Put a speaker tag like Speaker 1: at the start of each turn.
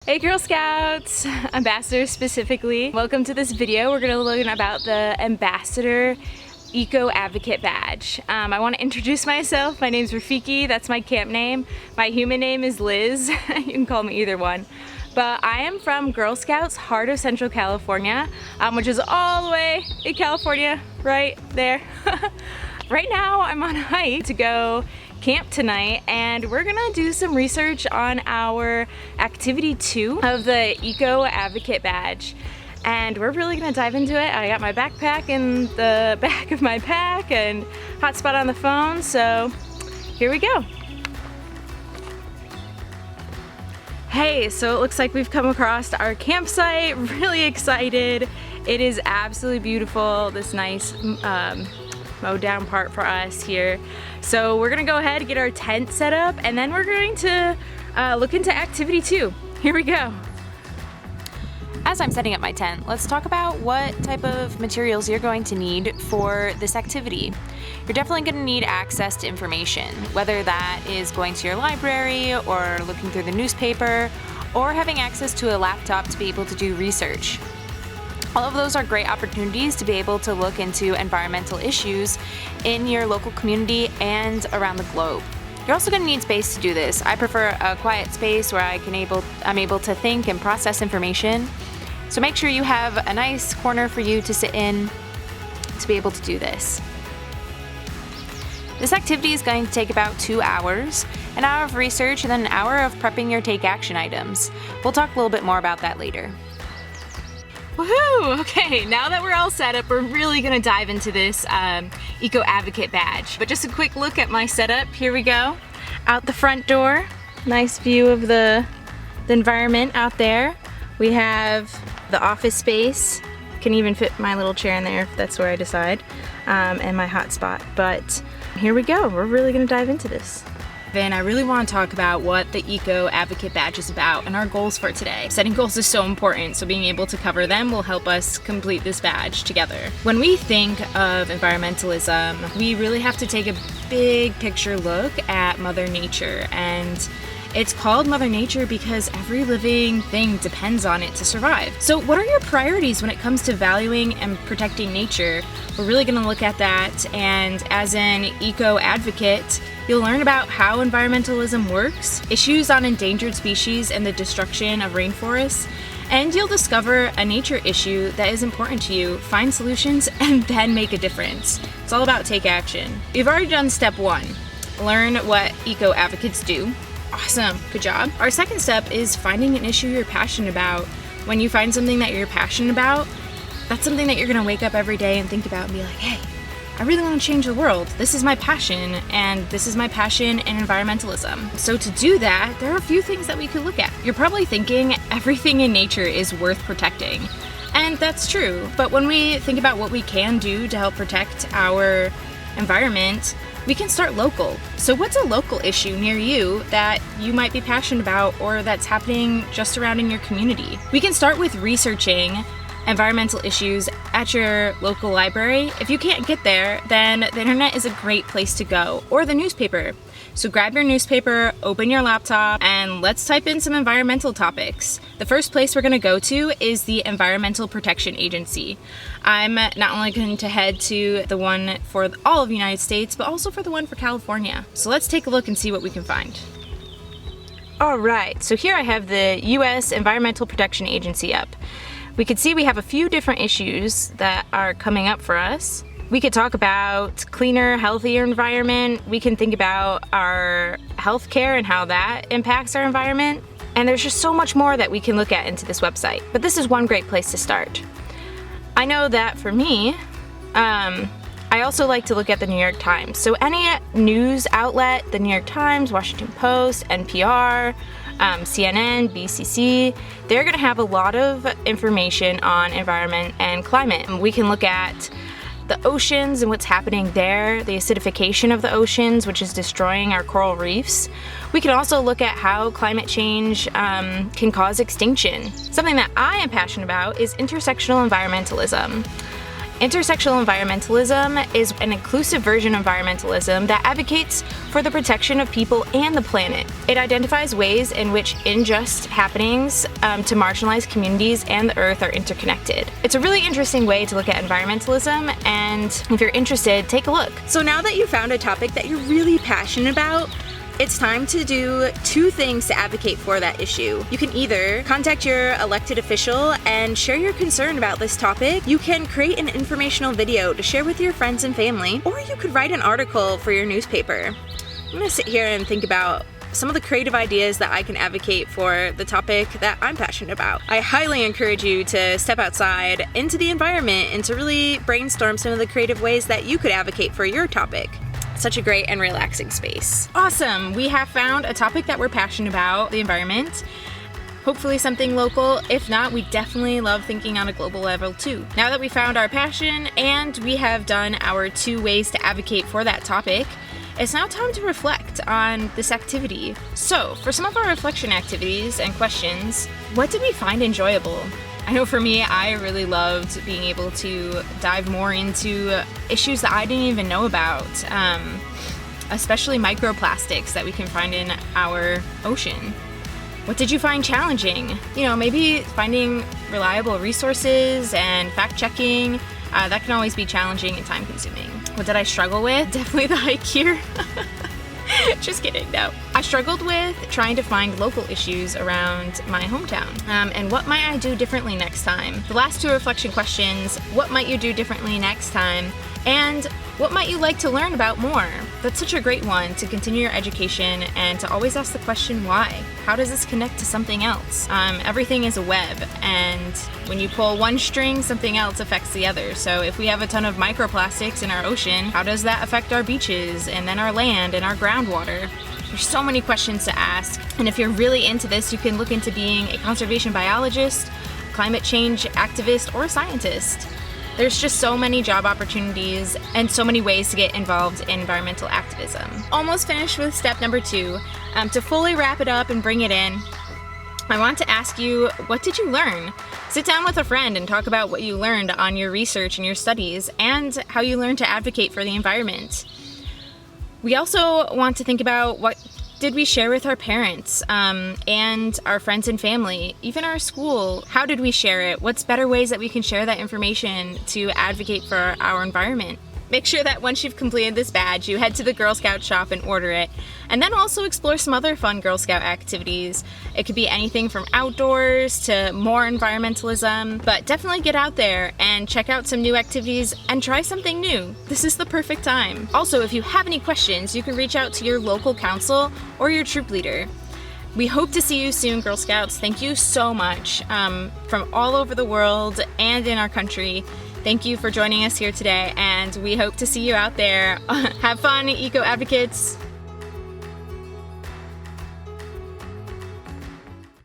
Speaker 1: Hey Girl Scouts, Ambassadors specifically. Welcome to this video. We're gonna learn about the Ambassador Eco Advocate Badge. I want to introduce myself. My name's Rafiki, that's my camp name. My human name is Liz. You can call me either one. But I am from Girl Scouts, heart of Central California, which is all the way in California, right there. Right now I'm on a hike to go camp tonight, and we're gonna do some research on our activity 2 of the Eco Advocate Badge, and we're really gonna dive into it. I got my backpack in the back of my pack and hotspot on the phone, so here we go. Hey, so it looks like we've come across our campsite. Really excited. It is absolutely beautiful, this nice mowed down part for us here. So we're gonna go ahead and get our tent set up, and then we're going to look into activity 2. Here we go.
Speaker 2: As I'm setting up my tent, let's talk about what type of materials you're going to need for this activity. You're definitely going to need access to information, whether that is going to your library or looking through the newspaper or having access to a laptop to be able to do research. All of those are great opportunities to be able to look into environmental issues in your local community and around the globe. You're also going to need space to do this. I prefer a quiet space where I'm able to think and process information. So make sure you have a nice corner for you to sit in to be able to do this. This activity is going to take about 2 hours, an hour of research and then an hour of prepping your take action items. We'll talk a little bit more about that later.
Speaker 1: Woohoo! Okay, now that we're all set up, we're really gonna dive into this Eco Advocate Badge. But just a quick look at my setup. Here we go. Out the front door, nice view of the environment out there. We have the office space. Can even fit my little chair in there if that's where I decide, and my hotspot. But here we go. We're really gonna dive into this. And I really want to talk about what the Eco Advocate Badge is about and our goals for today. Setting goals is so important, so being able to cover them will help us complete this badge together. When we think of environmentalism, we really have to take a big picture look at Mother Nature, and it's called Mother Nature because every living thing depends on it to survive. So what are your priorities when it comes to valuing and protecting nature? We're really going to look at that, and as an eco advocate, you'll learn about how environmentalism works, issues on endangered species and the destruction of rainforests, and you'll discover a nature issue that is important to you, find solutions, and then make a difference. It's all about take action. You've already done step 1, learn what eco advocates do. Awesome, good job. Our second step is finding an issue you're passionate about. When you find something that you're passionate about, that's something that you're gonna wake up every day and think about and be like, hey, I really want to change the world. This is my passion, and this is my passion in environmentalism. So to do that, there are a few things that we could look at. You're probably thinking everything in nature is worth protecting. And that's true, but when we think about what we can do to help protect our environment, we can start local. So what's a local issue near you that you might be passionate about or that's happening just around in your community? We can start with researching environmental issues at your local library. If you can't get there, then the internet is a great place to go, or the newspaper. So grab your newspaper, open your laptop, and let's type in some environmental topics. The first place we're gonna go to is the Environmental Protection Agency. I'm not only going to head to the one for all of the United States, but also for the one for California. So let's take a look and see what we can find. All right, so here I have the US Environmental Protection Agency up. We could see we have a few different issues that are coming up for us. We could talk about cleaner, healthier environment. We can think about our healthcare and how that impacts our environment. And there's just so much more that we can look at into this website. But this is one great place to start. I know that for me, I also like to look at the New York Times. So any news outlet, the New York Times, Washington Post, NPR, CNN, BCC, they're gonna have a lot of information on environment and climate. We can look at the oceans and what's happening there, the acidification of the oceans, which is destroying our coral reefs. We can also look at how climate change can cause extinction. Something that I am passionate about is intersectional environmentalism. Intersectional environmentalism is an inclusive version of environmentalism that advocates for the protection of people and the planet. It identifies ways in which unjust happenings to marginalized communities and the earth are interconnected. It's a really interesting way to look at environmentalism, and if you're interested, take a look.
Speaker 3: So now that you found a topic that you're really passionate about, it's time to do 2 things to advocate for that issue. You can either contact your elected official and share your concern about this topic. You can create an informational video to share with your friends and family, or you could write an article for your newspaper. I'm gonna sit here and think about some of the creative ideas that I can advocate for the topic that I'm passionate about. I highly encourage you to step outside into the environment and to really brainstorm some of the creative ways that you could advocate for your topic. Such a great and relaxing space.
Speaker 1: Awesome! We have found a topic that we're passionate about, the environment. Hopefully something local. If not, we definitely love thinking on a global level too. Now that we found our passion and we have done our 2 ways to advocate for that topic, it's now time to reflect on this activity. So, for some of our reflection activities and questions, what did we find enjoyable? I know for me, I really loved being able to dive more into issues that I didn't even know about, especially microplastics that we can find in our ocean. What did you find challenging? Maybe finding reliable resources and fact-checking. That can always be challenging and time-consuming. What did I struggle with? Definitely the hike here. Just kidding, no. I struggled with trying to find local issues around my hometown. And what might I do differently next time? The last 2 reflection questions, what might you do differently next time? And what might you like to learn about more? That's such a great one to continue your education and to always ask the question, why? How does this connect to something else? Everything is a web, and when you pull one string, something else affects the other. So if we have a ton of microplastics in our ocean, how does that affect our beaches and then our land and our groundwater? There's so many questions to ask, and if you're really into this, you can look into being a conservation biologist, climate change activist, or a scientist. There's just so many job opportunities and so many ways to get involved in environmental activism. Almost finished with step number 2. To fully wrap it up and bring it in, I want to ask you, what did you learn? Sit down with a friend and talk about what you learned on your research and your studies and how you learned to advocate for the environment. We also want to think about what did we share with our parents and our friends and family, even our school? How did we share it? What's better ways that we can share that information to advocate for our environment? Make sure that once you've completed this badge, you head to the Girl Scout shop and order it. And then also explore some other fun Girl Scout activities. It could be anything from outdoors to more environmentalism, but definitely get out there and check out some new activities and try something new. This is the perfect time. Also, if you have any questions, you can reach out to your local council or your troop leader. We hope to see you soon, Girl Scouts. Thank you so much from all over the world and in our country. Thank you for joining us here today, and we hope to see you out there. Have fun, eco advocates.